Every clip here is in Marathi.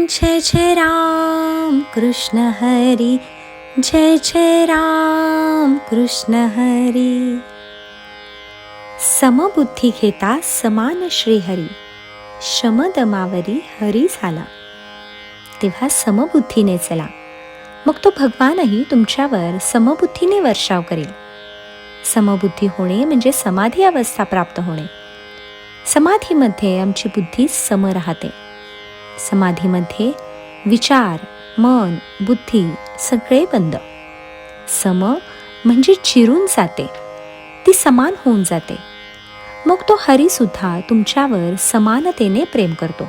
जय जय राम कृष्ण हरी, जय जय राम कृष्ण हरी. समबुद्धी घेता समान श्रीहरी, शमदमावरी हरी झाला. तेव्हा समबुद्धीने चला, मग तो भगवानही तुमच्यावर समबुद्धीने वर्षाव करेल. समबुद्धी होणे म्हणजे समाधी अवस्था प्राप्त होणे. समाधीमध्ये आमची बुद्धी सम राहते. समाधीमध्ये विचार, मन, बुद्धी सगळे बंद. सम म्हणजे चिरून जाते, ती समान होऊन जाते. मग तो हरी सुद्धा तुमच्यावर समानतेने प्रेम करतो.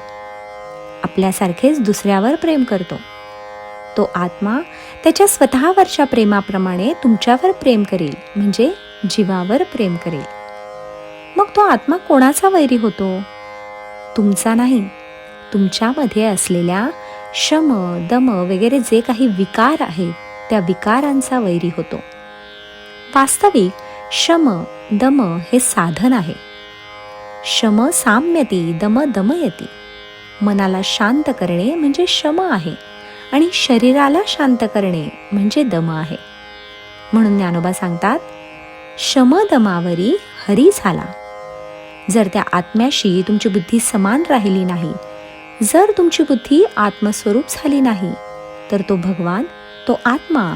आपल्यासारखेच दुसऱ्यावर प्रेम करतो. तो आत्मा त्याच्या स्वतःवरच्या प्रेमाप्रमाणे तुमच्यावर प्रेम करेल, म्हणजे जीवावर प्रेम करेल. मग तो आत्मा कोणाचा वैरी होतो? तुमचा नाही, तुमच्यामध्ये असलेल्या शम, दम वगैरे जे काही विकार आहेत त्या विकारांचा वैरी होतो. वास्तविक शम, दम हे साधन आहे. शम साम्यती, दम दमयती. मनाला शांत करणे म्हणजे शम आहे आणि शरीराला शांत करणे म्हणजे दम आहे. म्हणून ज्ञानोबा सांगतात, शमदमावरी हरी झाला. जर त्या आत्म्याशी तुमची बुद्धी समान राहिली नाही, जर तुमची बुद्धी आत्मस्वरूप झाली नाही, तर तो भगवान, तो आत्मा,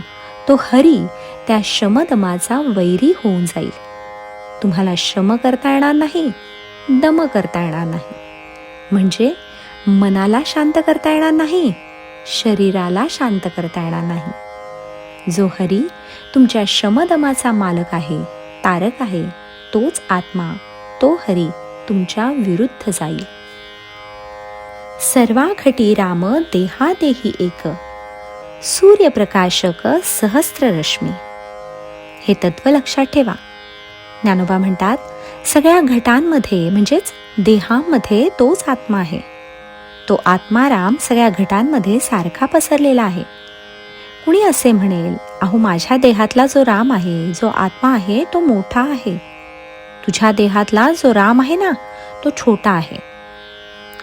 तो हरी त्या शमदमाचा वैरी होऊन जाईल. तुम्हाला शम करता येणार नाही, दम करता येणार नाही. म्हणजे मनाला शांत करता येणार नाही, शरीराला शांत करता येणार नाही. जो हरी तुमच्या शमदमाचा मालक आहे, तारक आहे, तोच आत्मा, तो हरी तुमच्या विरुद्ध जाईल. सर्वाघटी राम देहादेही एक, सूर्यप्रकाशक सहस्त्र रश्मी. हे तत्व लक्षात ठेवा. ज्ञानोबा म्हणतात, सगळ्या घटांमध्ये म्हणजेच देहामध्ये तोच आत्मा आहे. तो आत्माराम सगळ्या घटांमध्ये सारखा पसरलेला आहे. कुणी असे म्हणेल, अहो माझ्या देहातला जो राम आहे, जो आत्मा आहे, तो मोठा आहे. तुझ्या देहातला जो राम आहे ना, तो छोटा आहे.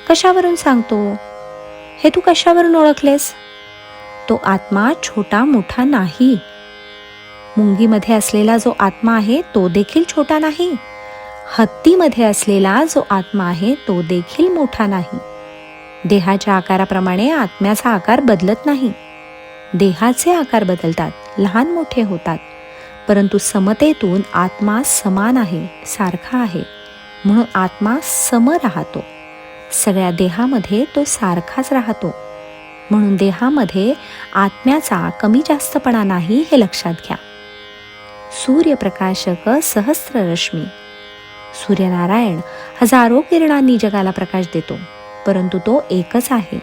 कशावरून सांगतो? हे तू कशावरून ओळखलेस? तो आत्मा छोटा मोठा नाही. मुंगीमध्ये असलेला जो आत्मा आहे तो देखील छोटा नाही. हत्तीमध्ये असलेला जो आत्मा आहे तो देखील मोठा नाही. देहाच्या आकाराप्रमाणे आत्म्याचा आकार बदलत नाही. देहाचे आकार बदलतात, लहान मोठे होतात, परंतु समतेतून आत्मा समान आहे, सारखा आहे. म्हणून आत्मा सम राहतो. सगळ्या देहामध्ये तो सारखाच राहतो. म्हणून देहामध्ये आत्म्याचा कमी जास्तपणा नाही, हे लक्षात घ्या. सूर्यप्रकाशक सहस्त्र रश्मी. सूर्यनारायण हजारो किरणांनी जगाला प्रकाश देतो, परंतु तो एकच आहे.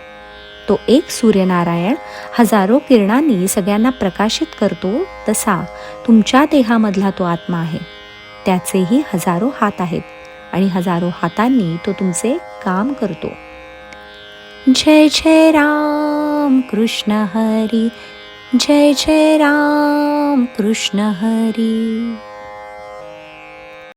तो एक सूर्यनारायण हजारो किरणांनी सगळ्यांना प्रकाशित करतो. तसा तुमच्या देहामधला तो आत्मा आहे. त्याचेही हजारो हात आहेत आणि हजारो हातांनी तो तुमचे काम करतो. जय जय राम कृष्ण हरी, जय जय राम कृष्ण हरी.